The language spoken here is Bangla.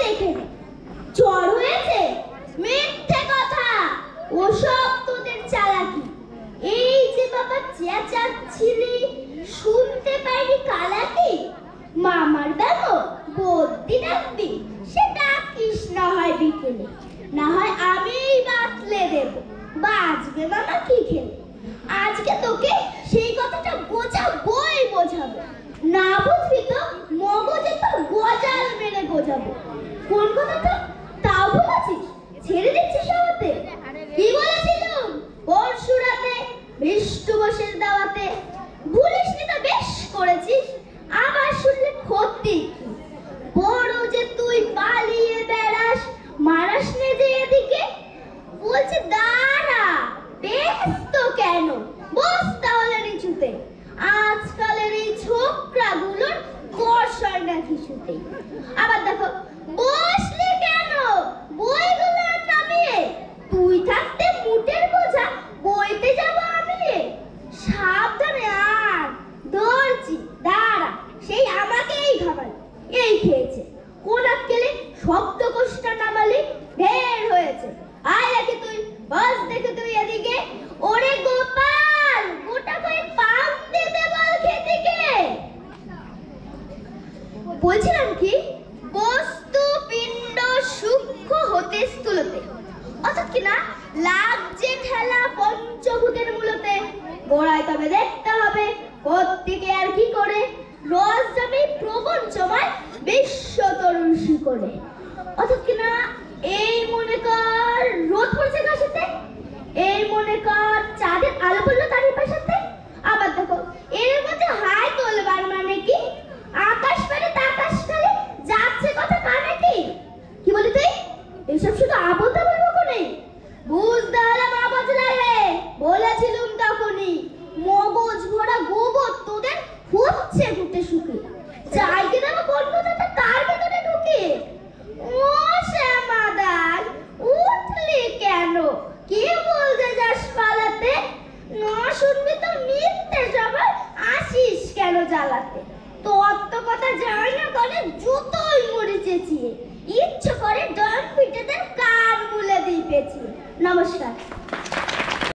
দেখে নে। জ্বর হয়েছে? মিথ্যে কথা, ওসব তোদের চালাকি। এই যে বাবা চেঁচাচ্ছিলি, শুনতে পাইনি কালাকি? মামার বেগো বদ্যি ডাকবি, সে ডাকিস না হয় বিকেলে, না হয় আমিই বাতলে দেব, বাজবে মামা কি খেলে। আজকে তোকে সেই কথাটা বোঝাবোই বোঝাবো, না বুঝবি তো মগজে তো গজাল মেরে গোজাবো। কোন কথাটা তাও বলেছিস? ছেড়ে দিচ্ছিস আমাতে? কি বলেছিলুম পরশু রাতে বিষ্টু বসের দাওয়াতে? ভুলিসনি তো বেশ করেছিস, আবার শুনলে ক্ষতি। বড় যে তুই পালিয়ে বেড়াস, মারাস নে যে এদিকে। বলছে দাঁড়া, ব্যস্ত কেন, বস তাহলে নিচুতে। আজকালের এই ছোকরাগুলোর বস হয় না কিছুতে। আবার দেখো, বসলে কেন, বইগুলো আর নামিয়ে। তুই থাকতে মুটের বোঝা বইতে যাবো আমি। সাবধানে আর ধরছি, দাঁড়া, সেই আমাকেই খাবার এই খেয়েছে। কোন আক্কেলে শব্দকোষটা নামালি, ঢের হয়েছে। আয় দেখে তুই, বস দেখে তুই এদিকে। ওরে গোপাল, গোটা কয়েক পাম দিতে বল খেতিকে। বলছিলাম কি, বস্তু পিণ্ড সূক্ষ্ম হতে স্থূলতে, অর্থাৎ কিনা লাগছে ঠেলা পঞ্চভূতের মূলতে। গোড়ায় তবে দেখতে হবে প্রত্যেকে আর কি করে, রস যাবে প্রবঞ্চময় বিশ্ব তরুণ শিকড়ে। অর্থাৎ কিনা এই মনে কর রোদ পড়ছে গাছেতে, এই মনে কর চাঁদের আলো পড়লো তারই পাশাতে। আবার দেখো, এর মধ্যে হাই তোলবার মানে কি, আকাশ পেরে তাকাশ কালে যাচ্ছে কথা কানে কি। কি বলি তুই? এসব শুধু আবদ্ধ বলবো কোনে, বুঝতে হলে মগজ লাগে। বলেছিলুম তখনই, মগজ ভরা গোবর তোদের হচ্ছে ঘুটে শুকে। চাই কি দেবো কোন কথাটা কার ভেতরে ঢুকে। ও শ্যামাদার, উঠলি কেন? কে বলতে যাস পালাতে? না শুনবি তো মিথ্যে সবাই, আসিস কেন জ্বালাতে? তোর তো কথা যায় না কানে, জুতোই মরে চেঁচিয়ে। ইচ্ছে করে ডান পিঠেদের কান মুলে দিই পেঁচিয়ে। নমস্কার।